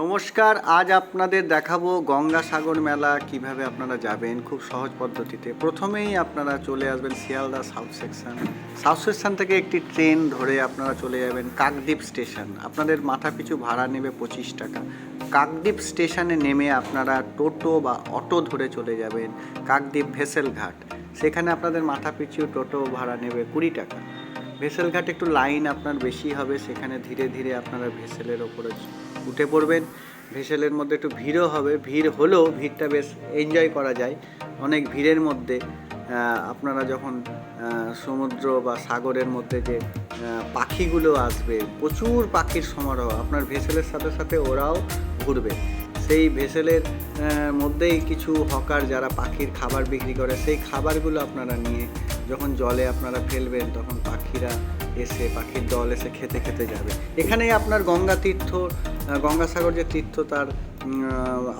নমস্কার, আজ আপনাদের দেখাবো গঙ্গাসাগর মেলা কিভাবে আপনারা যাবেন খুব সহজ পদ্ধতিতে। প্রথমেই আপনারা চলে আসবেন শিয়ালদা সাউথ সেকশন থেকে একটি ট্রেন ধরে আপনারা চলে যাবেন কাকদ্বীপ স্টেশন। আপনাদের মাথা পিছু ভাড়া নেবে 25 টাকা। কাকদ্বীপ স্টেশনে নেমে আপনারা টোটো বা অটো ধরে চলে যাবেন কাকদ্বীপ ভেসেল ঘাট। সেখানে আপনাদের মাথা পিছু টোটো ভাড়া নেবে 20 টাকা। ভেসেল ঘাট একটু লাইন আপনার বেশি হবে, সেখানে ধীরে ধীরে আপনারা ভেসেলের ওপরে উঠে পড়বেন। ভেসেলের মধ্যে একটু ভিড়ও হবে, ভিড় হলেও ভিড়টা বেশ এনজয় করা যায়। অনেক ভিড়ের মধ্যে আপনারা যখন সমুদ্র বা সাগরের মধ্যে যে পাখিগুলো আসবে, প্রচুর পাখির সমারোহ, আপনার ভেসেলের সাথে সাথে ওরাও ঘুরবে। সেই ভেসেলের মধ্যেই কিছু হকার যারা পাখির খাবার বিক্রি করে, সেই খাবারগুলো আপনারা নিয়ে যখন জলে আপনারা ফেলবেন তখন পাখির দল এসে খেতে খেতে যাবে। এখানেই আপনার গঙ্গাসাগর যে তীর্থ তার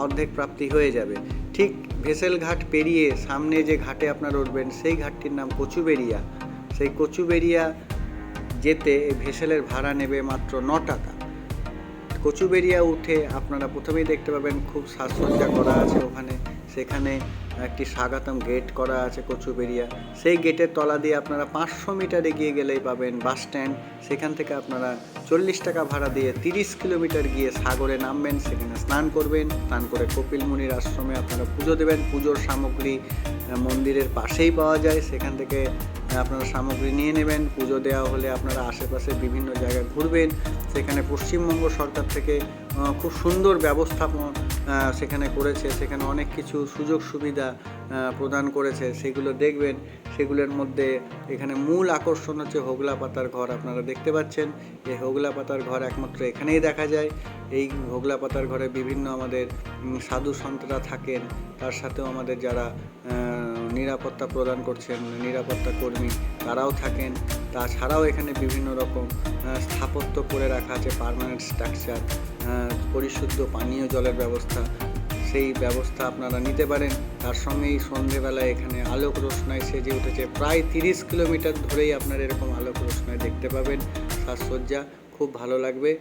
অর্ধেক প্রাপ্তি হয়ে যাবে। ঠিক ভেসেল ঘাট পেরিয়ে সামনে যে ঘাটে আপনারা উঠবেন সেই ঘাটটির নাম কচুবেড়িয়া। সেই কচুবেড়িয়া যেতে ভেসেলের ভাড়া নেবে মাত্র 9 টাকা। কচুবেড়িয়া উঠে আপনারা প্রথমেই দেখতে পাবেন খুব সাজসজ্জা করা আছে ওখানে। সেখানে একটি স্বাগতম গেট করা আছে কচুবেড়িয়া। সেই গেটের তলা দিয়ে আপনারা 500 মিটার এগিয়ে গেলেই পাবেন বাস স্ট্যান্ড। সেখান থেকে আপনারা 40 টাকা ভাড়া দিয়ে 30 কিলোমিটার গিয়ে সাগরে নামবেন। সেখানে স্নান করবেন, স্নান করে কপিল মুনির আশ্রমে আপনারা পুজো দেবেন। পুজোর সামগ্রী মন্দিরের পাশেই পাওয়া যায়, সেখান থেকে আপনারা সামগ্রী নিয়ে নেবেন। পুজো দেওয়া হলে আপনারা আশেপাশে বিভিন্ন জায়গায় ঘুরবেন। সেখানে পশ্চিমবঙ্গ সরকার থেকে খুব সুন্দর ব্যবস্থাপনা সেখানে করেছে। সেখানে অনেক কিছু সুযোগ সুবিধা প্রদান করেছে, সেগুলো দেখবেন। সেগুলোর মধ্যে এখানে মূল আকর্ষণ হচ্ছে হোগলা পাতার ঘর। আপনারা দেখতে পাচ্ছেন এই হোগলা পাতার ঘর একমাত্র এখানেই দেখা যায়। এই হোগলা পাতার ঘরে বিভিন্ন আমাদের সাধু সন্তরা থাকেন, তার সাথেও আমাদের যারা নিরাপত্তা প্রদান করছেন, নিরাপত্তা কর্মী, তারাও থাকেন। তাছাড়াও এখানে বিভিন্ন রকম স্থাপত্য করে রাখা আছে, পার্মানেন্ট স্ট্রাকচার, পরিশুদ্ধ পানীয় জলের ব্যবস্থা, সেই ব্যবস্থা আপনারা নিতে পারেন। তার সঙ্গেই সন্ধেবেলায় এখানে আলোক রোশনাই সেজে উঠেছে। প্রায় 30 কিলোমিটার ধরেই আপনারা এরকম আলোক রোশনাই দেখতে পাবেন। সাজসজ্জা খুব ভালো লাগবে।